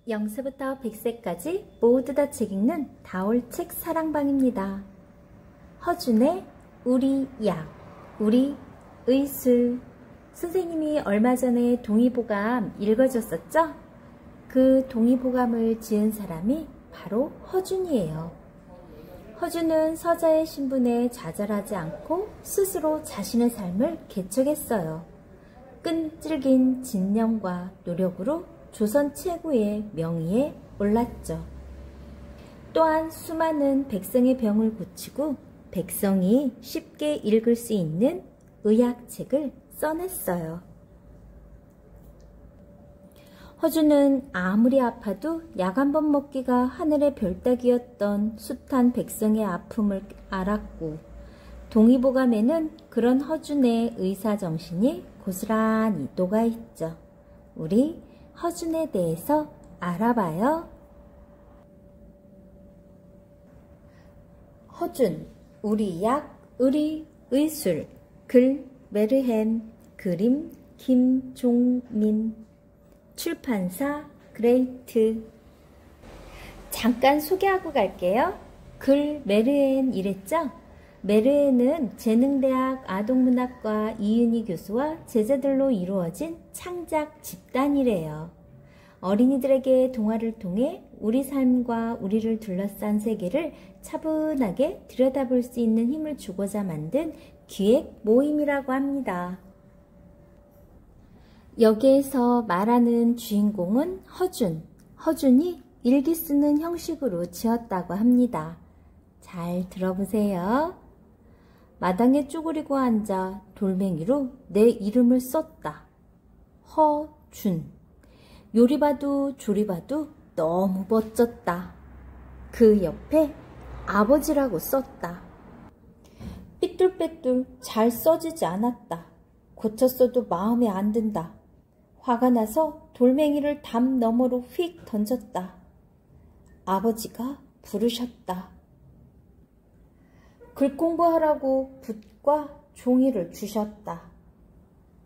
0세부터 100세까지 모두 다 책 읽는 다올책 사랑방입니다. 허준의 우리 약, 우리 의술. 선생님이 얼마 전에 동의보감 읽어줬었죠? 그 동의보감을 지은 사람이 바로 허준이에요. 허준은 서자의 신분에 좌절하지 않고 스스로 자신의 삶을 개척했어요. 끈질긴 진념과 노력으로 조선 최고의 명의에 올랐죠. 또한 수많은 백성의 병을 고치고 백성이 쉽게 읽을 수 있는 의학책을 써냈어요. 허준은 아무리 아파도 약 한 번 먹기가 하늘의 별 따기였던 숱한 백성의 아픔을 알았고, 동의보감에는 그런 허준의 의사정신이 고스란히 녹아있죠. 우리 허준에 대해서 알아봐요. 허준, 우리 약, 우리 의술. 글 메르헨, 그림 김종민, 출판사 그레이트. 잠깐 소개하고 갈게요. 글 메르헨 이랬죠? 메르헨은 재능대학 아동문학과 이은희 교수와 제자들로 이루어진 창작 집단이래요. 어린이들에게 동화를 통해 우리 삶과 우리를 둘러싼 세계를 차분하게 들여다볼 수 있는 힘을 주고자 만든 기획 모임이라고 합니다. 여기에서 말하는 주인공은 허준. 허준이 일기 쓰는 형식으로 지었다고 합니다. 잘 들어보세요. 마당에 쪼그리고 앉아 돌멩이로 내 이름을 썼다. 허준. 요리봐도 조리봐도 너무 멋졌다. 그 옆에 아버지라고 썼다. 삐뚤빼뚤 잘 써지지 않았다. 고쳤어도 마음에 안 든다. 화가 나서 돌멩이를 담 너머로 휙 던졌다. 아버지가 부르셨다. 글 공부하라고 붓과 종이를 주셨다.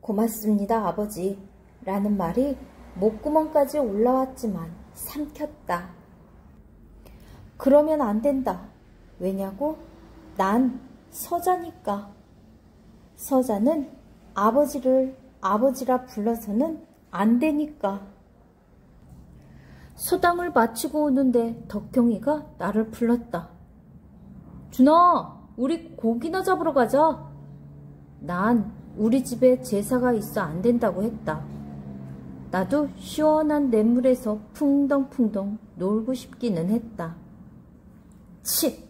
고맙습니다, 아버지. 라는 말이 목구멍까지 올라왔지만 삼켰다. 그러면 안 된다. 왜냐고? 난 서자니까. 서자는 아버지를 아버지라 불러서는 안 되니까. 소당을 마치고 오는데 덕경이가 나를 불렀다. 준아, 우리 고기나 잡으러 가자. 난 우리 집에 제사가 있어 안 된다고 했다. 나도 시원한 냇물에서 풍덩풍덩 놀고 싶기는 했다. 치!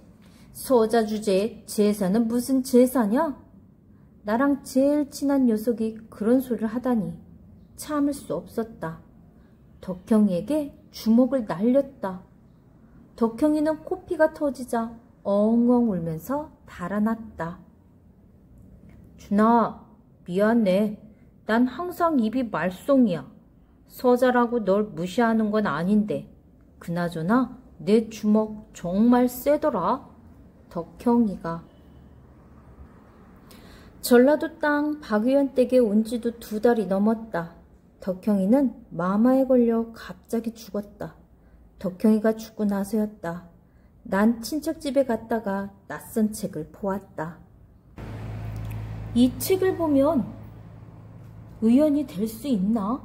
소자 주제에 제사는 무슨 제사냐? 나랑 제일 친한 녀석이 그런 소리를 하다니 참을 수 없었다. 덕형이에게 주먹을 날렸다. 덕형이는 코피가 터지자 엉엉 울면서 달아났다. 준아, 미안해. 난 항상 입이 말썽이야. 서자라고 널 무시하는 건 아닌데 그나저나 내 주먹 정말 세더라. 덕형이가. 전라도 땅 박의원 댁에 온 지도 2달이 넘었다. 덕형이는 마마에 걸려 갑자기 죽었다. 덕형이가 죽고 나서였다. 난 친척집에 갔다가 낯선 책을 보았다. 이 책을 보면 의원이 될 수 있나?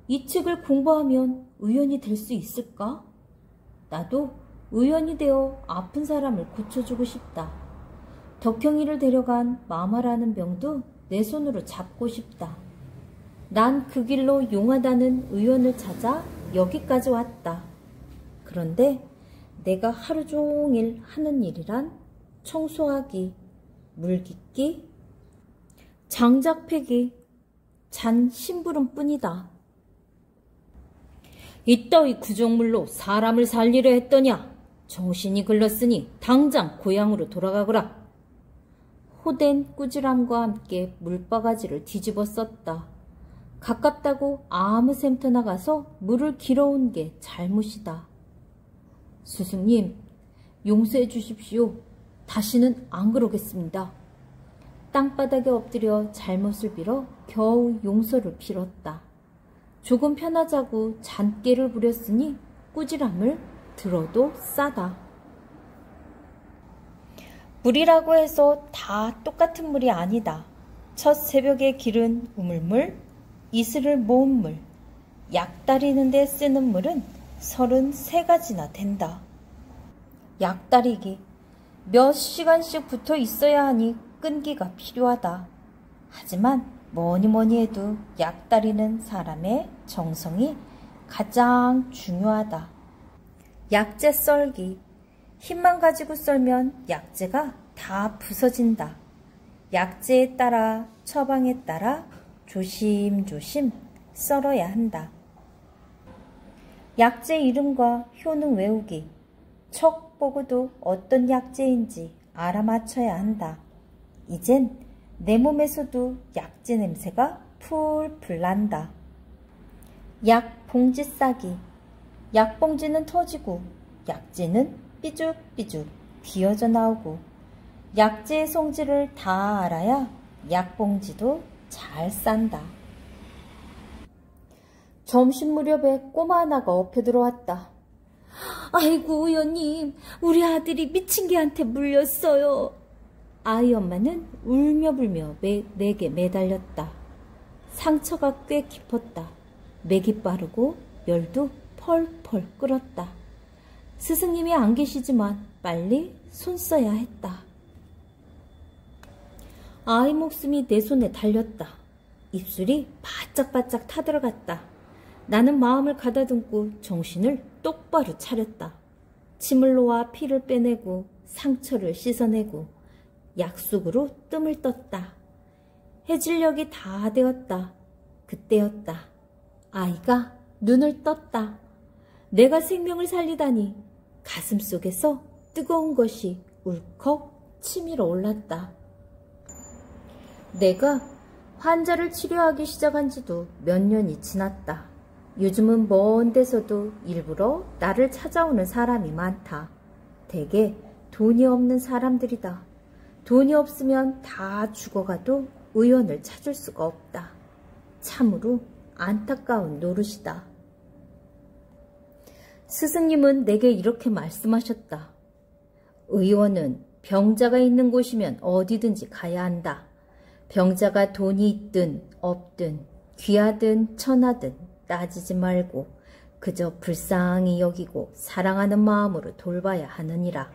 이 책을 공부하면 의원이 될 수 있을까? 나도 의원이 되어 아픈 사람을 고쳐주고 싶다. 덕형이를 데려간 마마라는 병도 내 손으로 잡고 싶다. 난 그 길로 용하다는 의원을 찾아 여기까지 왔다. 그런데 내가 하루 종일 하는 일이란 청소하기, 물 깃기, 장작 패기, 잔 심부름뿐이다. 이따위 구정물로 사람을 살리려 했더냐? 정신이 글렀으니 당장 고향으로 돌아가거라. 호된 꾸지람과 함께 물바가지를 뒤집어 썼다. 가깝다고 아무 샘터나 가서 물을 길어온 게 잘못이다. 스승님, 용서해 주십시오. 다시는 안 그러겠습니다. 땅바닥에 엎드려 잘못을 빌어 겨우 용서를 빌었다. 조금 편하자고 잔꾀를 부렸으니 꾸지람을 들어도 싸다. 물이라고 해서 다 똑같은 물이 아니다. 첫 새벽에 기른 우물물, 이슬을 모은 물, 약 다리는 데 쓰는 물은 33가지나 된다. 약 다리기, 몇 시간씩 붙어 있어야 하니 끈기가 필요하다. 하지만 뭐니 해도 약 다리는 사람의 정성이 가장 중요하다. 약재 썰기, 힘만 가지고 썰면 약재가 다 부서진다. 약재에 따라 처방에 따라 조심조심 썰어야 한다. 약재 이름과 효능 외우기, 척 보고도 어떤 약재인지 알아맞혀야 한다. 이젠 내 몸에서도 약재 냄새가 풀풀 난다. 약 봉지 싸기, 약봉지는 터지고 약재는 삐죽삐죽 비어져 나오고 약재의 성질을 다 알아야 약봉지도 잘 싼다. 점심 무렵에 꼬마 하나가 엎혀 들어왔다. 아이고 의원님, 우리 아들이 미친 개한테 물렸어요. 아이 엄마는 울며불며 맥에 매달렸다. 상처가 꽤 깊었다. 맥이 빠르고 열도 펄펄 끓었다. 스승님이 안 계시지만 빨리 손 써야 했다. 아이 목숨이 내 손에 달렸다. 입술이 바짝바짝 타들어갔다. 나는 마음을 가다듬고 정신을 똑바로 차렸다. 침을 놓아 피를 빼내고 상처를 씻어내고 약속으로 뜸을 떴다. 해질녘이 다 되었다. 그때였다. 아이가 눈을 떴다. 내가 생명을 살리다니 가슴속에서 뜨거운 것이 울컥 치밀어 올랐다. 내가 환자를 치료하기 시작한 지도 몇 년이 지났다. 요즘은 먼 데서도 일부러 나를 찾아오는 사람이 많다. 대개 돈이 없는 사람들이다. 돈이 없으면 다 죽어가도 의원을 찾을 수가 없다. 참으로 안타까운 노릇이다. 스승님은 내게 이렇게 말씀하셨다. 의원은 병자가 있는 곳이면 어디든지 가야 한다. 병자가 돈이 있든 없든 귀하든 천하든 따지지 말고 그저 불쌍히 여기고 사랑하는 마음으로 돌봐야 하느니라.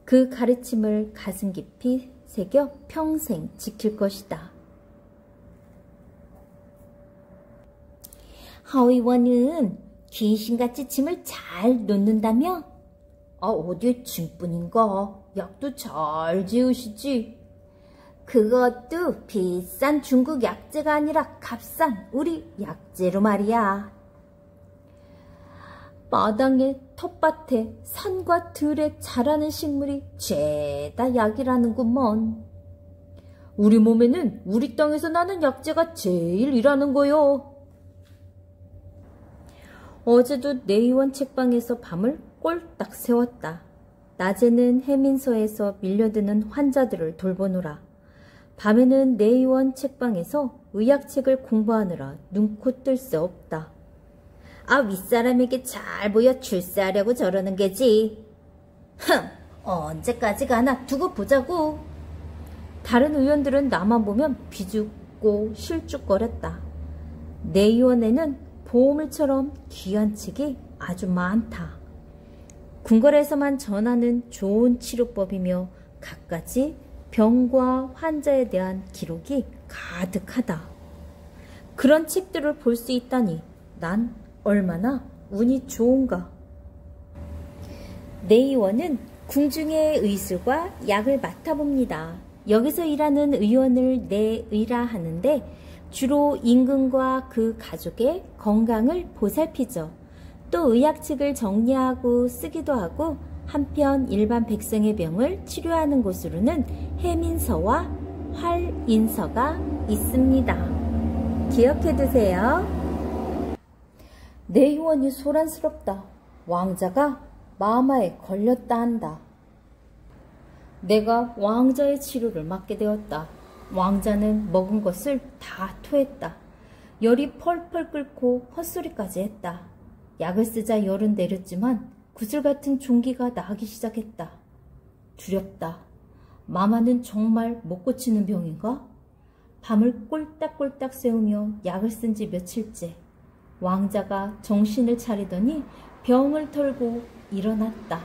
그 가르침을 가슴 깊이 새겨 평생 지킬 것이다. 하의원은 귀신같이 짐을 잘 놓는다며? 어디에 짐뿐인가? 약도 잘 지으시지. 그것도 비싼 중국 약재가 아니라 값싼 우리 약재로 말이야. 마당에 텃밭에 산과 들에 자라는 식물이 죄다 약이라는구먼. 우리 몸에는 우리 땅에서 나는 약재가 제일 일하는 거요. 어제도 내의원 책방에서 밤을 꼴딱 새웠다. 낮에는 해민서에서 밀려드는 환자들을 돌보느라, 밤에는 내의원 책방에서 의학책을 공부하느라 눈코 뜰 새 없다. 윗사람에게 잘 보여 출세하려고 저러는 게지. 언제까지 가나 두고 보자고. 다른 의원들은 나만 보면 비죽고 실죽거렸다. 내의원에는 보물처럼 귀한 책이 아주 많다. 궁궐에서만 전하는 좋은 치료법이며 갖가지 병과 환자에 대한 기록이 가득하다. 그런 책들을 볼 수 있다니 난 얼마나 운이 좋은가. 내의원은 궁중의 의술과 약을 맡아봅니다. 여기서 일하는 의원을 내의라 하는데 주로 임금과 그 가족의 건강을 보살피죠. 또 의학책을 정리하고 쓰기도 하고, 한편 일반 백성의 병을 치료하는 곳으로는 해민서와 활인서가 있습니다. 기억해두세요. 내의원이 소란스럽다. 왕자가 마마에 걸렸다 한다. 내가 왕자의 치료를 맡게 되었다. 왕자는 먹은 것을 다 토했다. 열이 펄펄 끓고 헛소리까지 했다. 약을 쓰자 열은 내렸지만 구슬 같은 종기가 나기 시작했다. 두렵다. 마마는 정말 못 고치는 병인가? 밤을 꼴딱꼴딱 새우며 약을 쓴 지 며칠째. 왕자가 정신을 차리더니 병을 털고 일어났다.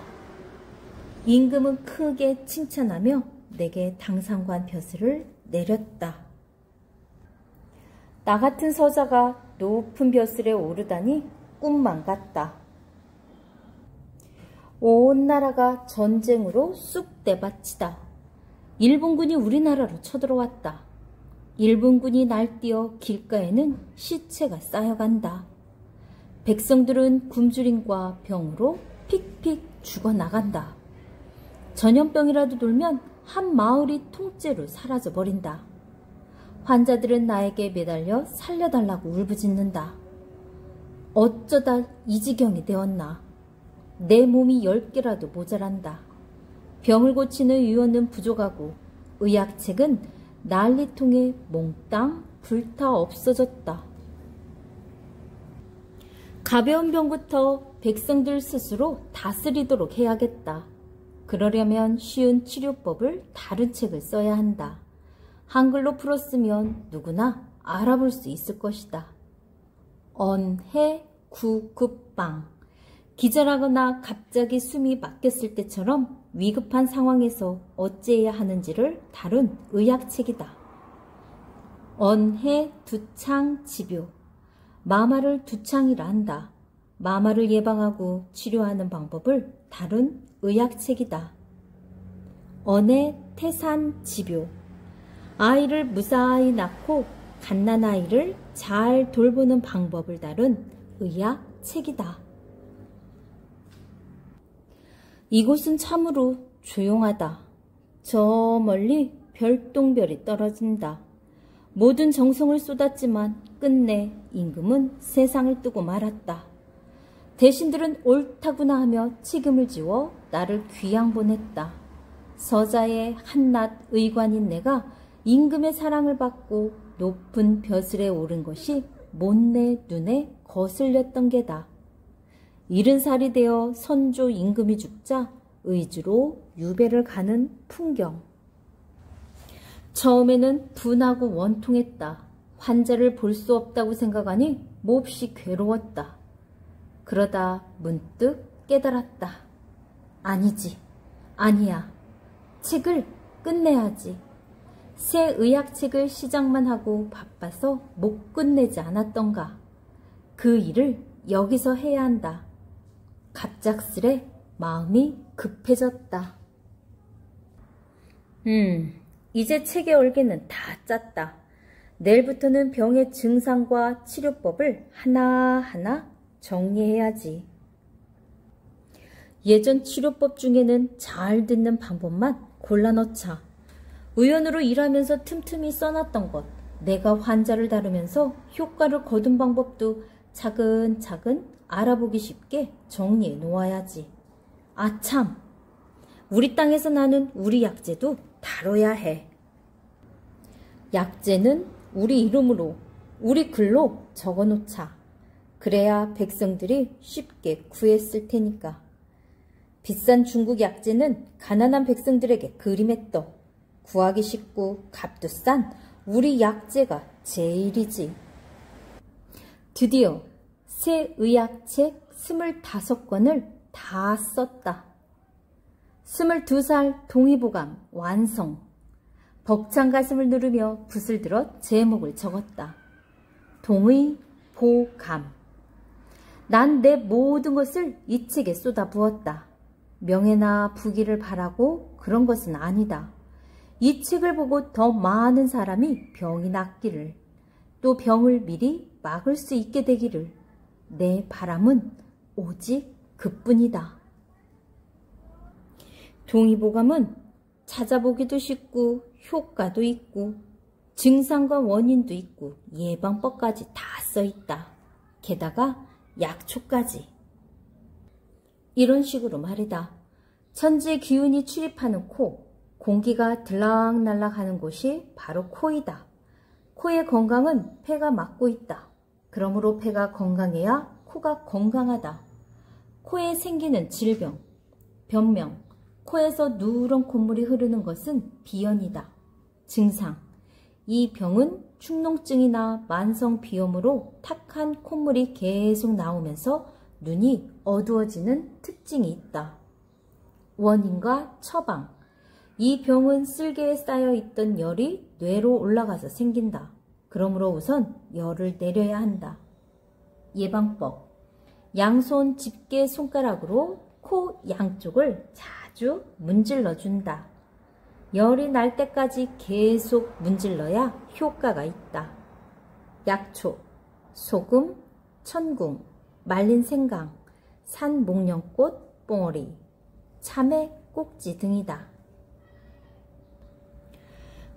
임금은 크게 칭찬하며 내게 당상관 벼슬을 내렸다. 나 같은 서자가 높은 벼슬에 오르다니 꿈만 같다. 온 나라가 전쟁으로 쑥 대바치다. 일본군이 우리나라로 쳐들어왔다. 일본군이 날뛰어 길가에는 시체가 쌓여간다. 백성들은 굶주림과 병으로 픽픽 죽어나간다. 전염병이라도 돌면 한 마을이 통째로 사라져버린다. 환자들은 나에게 매달려 살려달라고 울부짖는다. 어쩌다 이 지경이 되었나. 내 몸이 10개라도 모자란다. 병을 고치는 의원은 부족하고 의약책은 난리통에 몽땅 불타 없어졌다. 가벼운 병부터 백성들 스스로 다스리도록 해야겠다. 그러려면 쉬운 치료법을 다른 책을 써야 한다. 한글로 풀었으면 누구나 알아볼 수 있을 것이다. 언해구급방. 기절하거나 갑자기 숨이 막혔을 때처럼 위급한 상황에서 어찌해야 하는지를 다룬 의학책이다. 언해두창지묘. 마마를 두창이라 한다. 마마를 예방하고 치료하는 방법을 다룬 의학책이다. 언해태산지묘. 아이를 무사히 낳고 갓난아이를 잘 돌보는 방법을 다룬 의학책이다. 이곳은 참으로 조용하다. 저 멀리 별똥별이 떨어진다. 모든 정성을 쏟았지만 끝내 임금은 세상을 뜨고 말았다. 대신들은 옳다구나 하며 책임을 지워 나를 귀양 보냈다. 서자의 한낱 의관인 내가 임금의 사랑을 받고 높은 벼슬에 오른 것이 못내 눈에 거슬렸던 게다. 70살이 되어 선조 임금이 죽자 의주로 유배를 가는 풍경. 처음에는 둔하고 원통했다. 환자를 볼 수 없다고 생각하니 몹시 괴로웠다. 그러다 문득 깨달았다. 아니지, 아니야. 책을 끝내야지. 새 의학책을 시작만 하고 바빠서 못 끝내지 않았던가. 그 일을 여기서 해야 한다. 갑작스레 마음이 급해졌다. 이제 책의 얼개는 다 짰다. 내일부터는 병의 증상과 치료법을 하나하나 정리해야지. 예전 치료법 중에는 잘 듣는 방법만 골라넣자. 의원으로 일하면서 틈틈이 써놨던 것, 내가 환자를 다루면서 효과를 거둔 방법도 차근차근 알아보기 쉽게 정리해 놓아야지. 아참! 우리 땅에서 나는 우리 약재도 다뤄야 해. 약재는 우리 이름으로, 우리 글로 적어놓자. 그래야 백성들이 쉽게 구했을 테니까. 비싼 중국 약재는 가난한 백성들에게 그림의 떡. 구하기 쉽고 값도 싼 우리 약재가 제일이지. 드디어 새 의학책 25권을 다 썼다. 22살 동의보감 완성. 벅찬 가슴을 누르며 붓을 들어 제목을 적었다. 동의보감. 난 내 모든 것을 이 책에 쏟아부었다. 명예나 부귀를 바라고 그런 것은 아니다. 이 책을 보고 더 많은 사람이 병이 낫기를, 또 병을 미리 막을 수 있게 되기를, 내 바람은 오직 그뿐이다. 동의보감은 찾아보기도 쉽고 효과도 있고 증상과 원인도 있고 예방법까지 다 써있다. 게다가 약초까지. 이런 식으로 말이다. 천지의 기운이 출입하는 코, 공기가 들락날락 하는 곳이 바로 코이다. 코의 건강은 폐가 맡고 있다. 그러므로 폐가 건강해야 코가 건강하다. 코에 생기는 질병, 변명, 코에서 누런 콧물이 흐르는 것은 비연이다. 증상, 이 병은 축농증이나 만성 비염으로 탁한 콧물이 계속 나오면서 눈이 어두워지는 특징이 있다. 원인과 처방, 이 병은 쓸개에 쌓여있던 열이 뇌로 올라가서 생긴다. 그러므로 우선 열을 내려야 한다. 예방법, 양손 집게 손가락으로 코 양쪽을 자주 문질러준다. 열이 날 때까지 계속 문질러야 효과가 있다. 약초, 소금, 천궁, 말린 생강, 산 목련꽃 뽕오리, 참외 꼭지 등이다.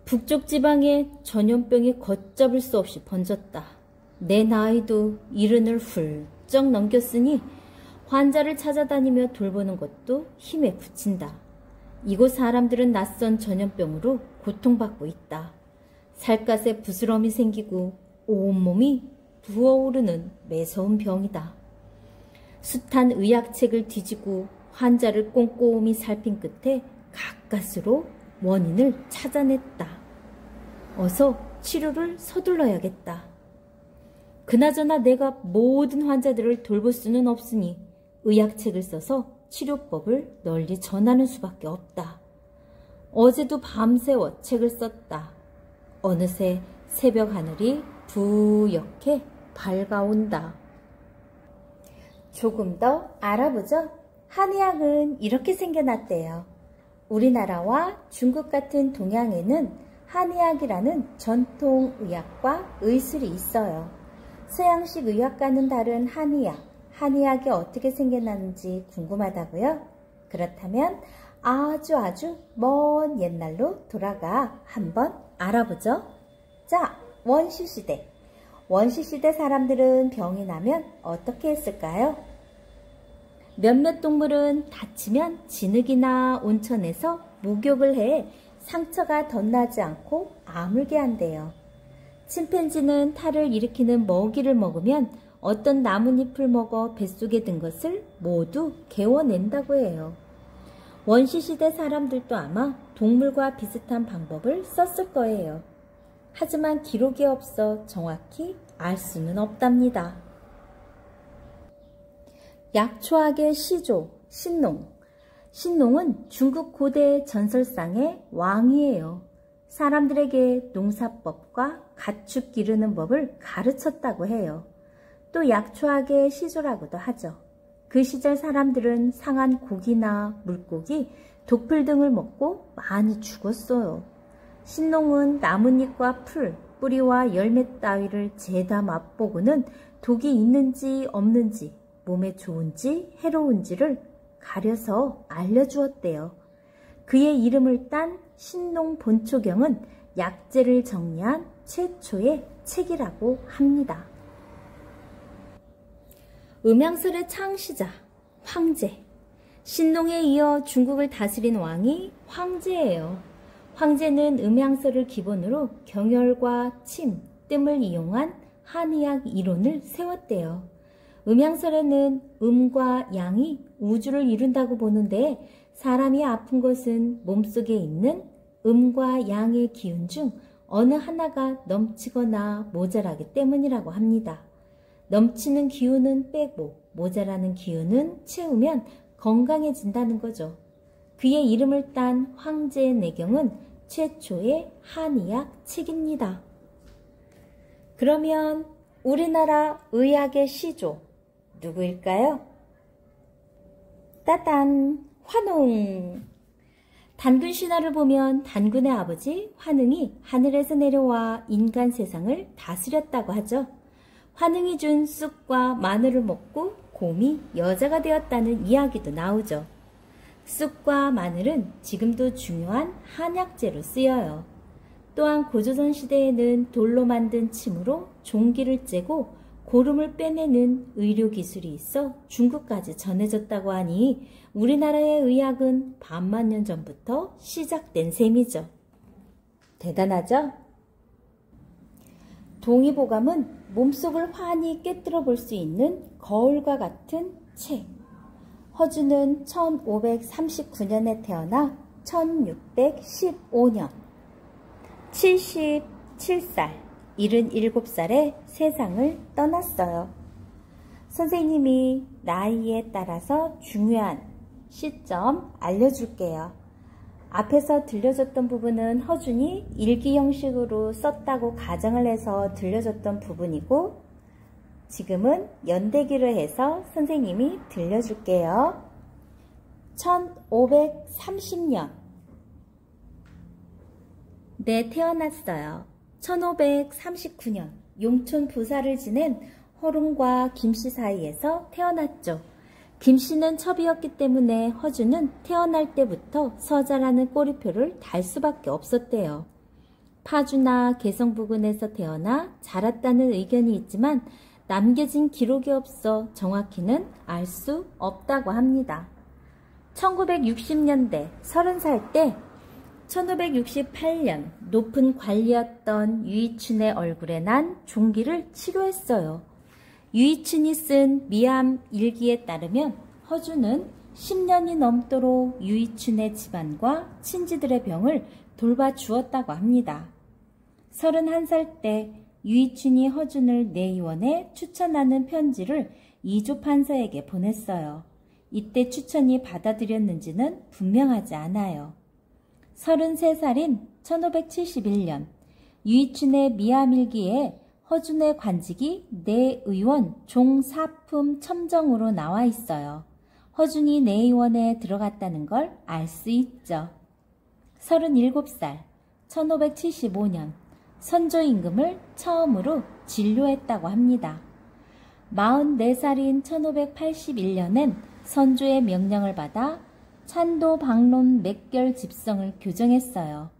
북쪽 지방에 전염병이 걷잡을 수 없이 번졌다. 내 나이도 70을 훌쩍 넘겼으니 환자를 찾아다니며 돌보는 것도 힘에 부친다. 이곳 사람들은 낯선 전염병으로 고통받고 있다. 살갗에 부스럼이 생기고 온몸이 부어오르는 매서운 병이다. 숱한 의학책을 뒤지고 환자를 꼼꼼히 살핀 끝에 가까스로 원인을 찾아냈다. 어서 치료를 서둘러야겠다. 그나저나 내가 모든 환자들을 돌볼 수는 없으니 의학책을 써서 치료법을 널리 전하는 수밖에 없다. 어제도 밤새워 책을 썼다. 어느새 새벽 하늘이 부옇게 밝아온다. 조금 더 알아보죠. 한의학은 이렇게 생겨났대요. 우리나라와 중국 같은 동양에는 한의학이라는 전통의학과 의술이 있어요. 서양식 의학과는 다른 한의학, 한의학이 어떻게 생겨났는지 궁금하다고요? 그렇다면 아주 먼 옛날로 돌아가 한번 알아보죠. 자, 원시시대. 원시시대 사람들은 병이 나면 어떻게 했을까요? 몇몇 동물은 다치면 진흙이나 온천에서 목욕을 해 상처가 덧나지 않고 아물게 한대요. 침팬지는 탈을 일으키는 먹이를 먹으면 어떤 나뭇잎을 먹어 뱃속에 든 것을 모두 개워낸다고 해요. 원시시대 사람들도 아마 동물과 비슷한 방법을 썼을 거예요. 하지만 기록이 없어 정확히 알 수는 없답니다. 약초학의 시조, 신농. 신농은 중국 고대 전설상의 왕이에요. 사람들에게 농사법과 가축 기르는 법을 가르쳤다고 해요. 또 약초학의 시조라고도 하죠. 그 시절 사람들은 상한 고기나 물고기, 독풀 등을 먹고 많이 죽었어요. 신농은 나뭇잎과 풀, 뿌리와 열매 따위를 재다 맛보고는 독이 있는지 없는지, 몸에 좋은지 해로운지를 가려서 알려주었대요. 그의 이름을 딴 신농 본초경은 약재를 정리한 최초의 책이라고 합니다. 음양설의 창시자, 황제. 신농에 이어 중국을 다스린 왕이 황제예요. 황제는 음양설을 기본으로 경혈과 침, 뜸을 이용한 한의학 이론을 세웠대요. 음양설에는 음과 양이 우주를 이룬다고 보는데 사람이 아픈 것은 몸속에 있는 음과 양의 기운 중 어느 하나가 넘치거나 모자라기 때문이라고 합니다. 넘치는 기운은 빼고 모자라는 기운은 채우면 건강해진다는 거죠. 그의 이름을 딴 황제의 내경은 최초의 한의학 책입니다. 그러면 우리나라 의학의 시조 누구일까요? 따단! 환웅! 단군 신화를 보면 단군의 아버지 환웅이 하늘에서 내려와 인간 세상을 다스렸다고 하죠. 환웅이 준 쑥과 마늘을 먹고 곰이 여자가 되었다는 이야기도 나오죠. 쑥과 마늘은 지금도 중요한 한약재로 쓰여요. 또한 고조선 시대에는 돌로 만든 침으로 종기를 째고 고름을 빼내는 의료기술이 있어 중국까지 전해졌다고 하니 우리나라의 의학은 반만 년 전부터 시작된 셈이죠. 대단하죠? 동의보감은 몸속을 환히 꿰뚫어 볼 수 있는 거울과 같은 책. 허주는 1539년에 태어나 1615년 77살, 77살에 세상을 떠났어요. 선생님이 나이에 따라서 중요한 시점 알려줄게요. 앞에서 들려줬던 부분은 허준이 일기 형식으로 썼다고 가정을 해서 들려줬던 부분이고, 지금은 연대기로 해서 선생님이 들려줄게요. 1530년 네, 태어났어요. 1539년 용촌 부사를 지낸 허룡과 김씨 사이에서 태어났죠. 김씨는 첩이었기 때문에 허준은 태어날 때부터 서자라는 꼬리표를 달 수밖에 없었대요. 파주나 개성 부근에서 태어나 자랐다는 의견이 있지만 남겨진 기록이 없어 정확히는 알 수 없다고 합니다. 1960년대 30살 때 1568년 높은 관리였던 유이춘의 얼굴에 난 종기를 치료했어요. 유이춘이 쓴 미암 일기에 따르면 허준은 10년이 넘도록 유이춘의 집안과 친지들의 병을 돌봐주었다고 합니다. 31살 때 유이춘이 허준을 내의원에 추천하는 편지를 이조 판사에게 보냈어요. 이때 추천이 받아들였는지는 분명하지 않아요. 33살인 1571년 유이춘의 미암일기에 허준의 관직이 내의원 종사품 첨정으로 나와 있어요. 허준이 내의원에 들어갔다는 걸 알 수 있죠. 37살 1575년 선조임금을 처음으로 진료했다고 합니다. 44살인 1581년엔 선조의 명령을 받아 찬도 방론 맥결 집성을 교정했어요.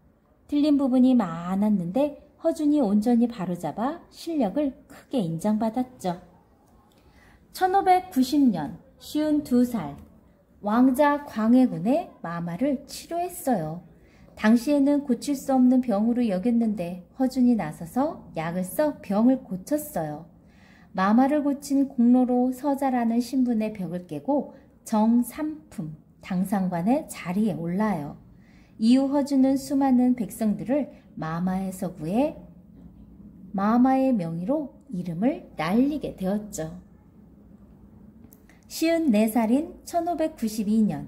틀린 부분이 많았는데 허준이 온전히 바로잡아 실력을 크게 인정받았죠. 1590년 52살 왕자 광해군의 마마를 치료했어요. 당시에는 고칠 수 없는 병으로 여겼는데 허준이 나서서 약을 써 병을 고쳤어요. 마마를 고친 공로로 서자라는 신분의 벽을 깨고 정삼품 당상관의 자리에 올라요. 이후 허준은 수많은 백성들을 마마에서 구해 마마의 명의로 이름을 날리게 되었죠. 54살인 1592년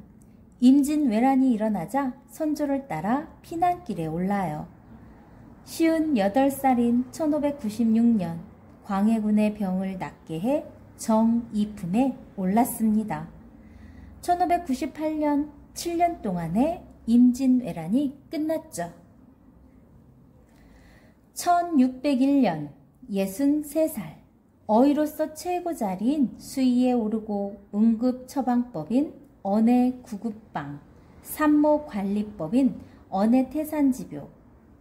임진왜란이 일어나자 선조를 따라 피난길에 올라요. 58살인 1596년 광해군의 병을 낫게 해 정이품에 올랐습니다. 1598년 7년 동안의 임진왜란이 끝났죠. 1601년 63살 어이로서 최고 자리인 수위에 오르고 응급처방법인 언해구급방, 산모관리법인 언해태산지교,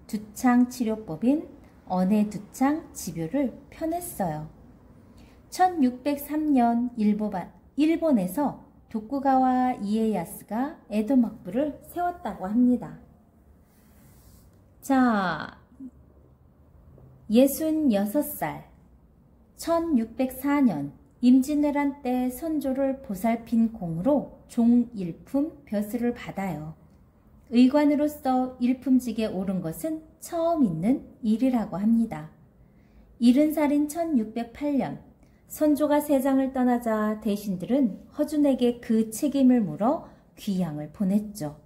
두창치료법인 언해두창지교를 펴냈어요. 1603년 일본에서 도쿠가와 이에야스가 에도 막부를 세웠다고 합니다. 자, 66살 1604년 임진왜란 때 선조를 보살핀 공으로 종일품 벼슬을 받아요. 의관으로서 일품직에 오른 것은 처음 있는 일이라고 합니다. 70살인 1608년 선조가 세상을 떠나자 대신들은 허준에게 그 책임을 물어 귀양을 보냈죠.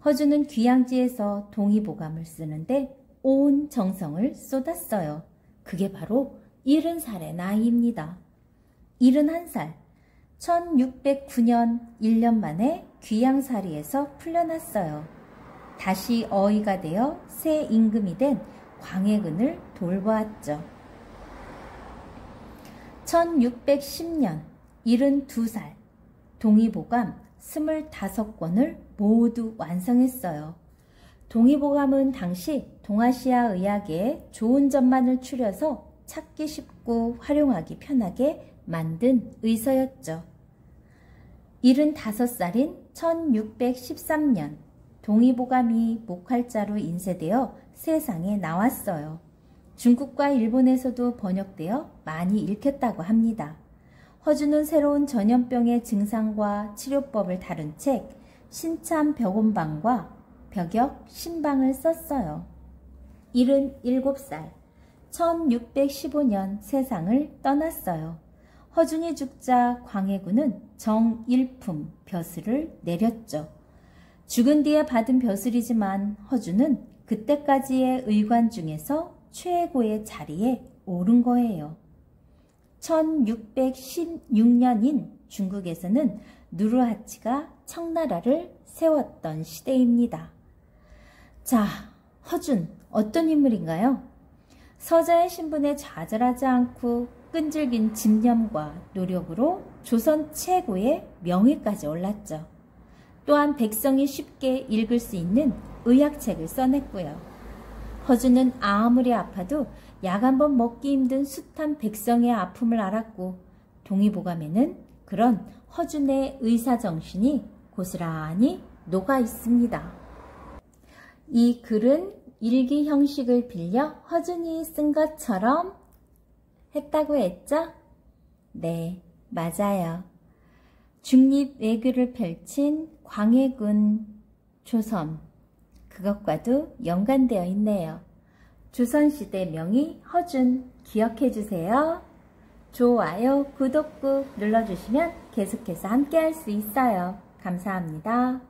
허준은 귀양지에서 동의보감을 쓰는데 온 정성을 쏟았어요. 그게 바로 70살의 나이입니다. 71살, 1609년 1년 만에 귀양살이에서 풀려났어요. 다시 어이가 되어 새 임금이 된 광해군을 돌보았죠. 1610년 72살, 동의보감 25권을 모두 완성했어요. 동의보감은 당시 동아시아 의학의 좋은 점만을 추려서 찾기 쉽고 활용하기 편하게 만든 의서였죠. 75살인 1613년 동의보감이 목활자로 인쇄되어 세상에 나왔어요. 중국과 일본에서도 번역되어 많이 읽혔다고 합니다. 허준은 새로운 전염병의 증상과 치료법을 다룬 책 신참 벽온방과 벽역 신방을 썼어요. 77살, 1615년 세상을 떠났어요. 허준이 죽자 광해군은 정일품 벼슬을 내렸죠. 죽은 뒤에 받은 벼슬이지만 허준은 그때까지의 의관 중에서 최고의 자리에 오른 거예요. 1616년인 중국에서는 누르하치가 청나라를 세웠던 시대입니다. 자, 허준 어떤 인물인가요? 서자의 신분에 좌절하지 않고 끈질긴 집념과 노력으로 조선 최고의 명예까지 올랐죠. 또한 백성이 쉽게 읽을 수 있는 의학책을 써냈고요. 허준은 아무리 아파도 약 한 번 먹기 힘든 숱한 백성의 아픔을 알았고 동의보감에는 그런 허준의 의사정신이 고스란히 녹아 있습니다. 이 글은 일기 형식을 빌려 허준이 쓴 것처럼 했다고 했죠? 네, 맞아요. 중립 외교를 펼친 광해군 조선, 그것과도 연관되어 있네요. 조선시대 명의 허준 기억해주세요. 좋아요, 구독 꾹 눌러주시면 계속해서 함께 할 수 있어요. 감사합니다.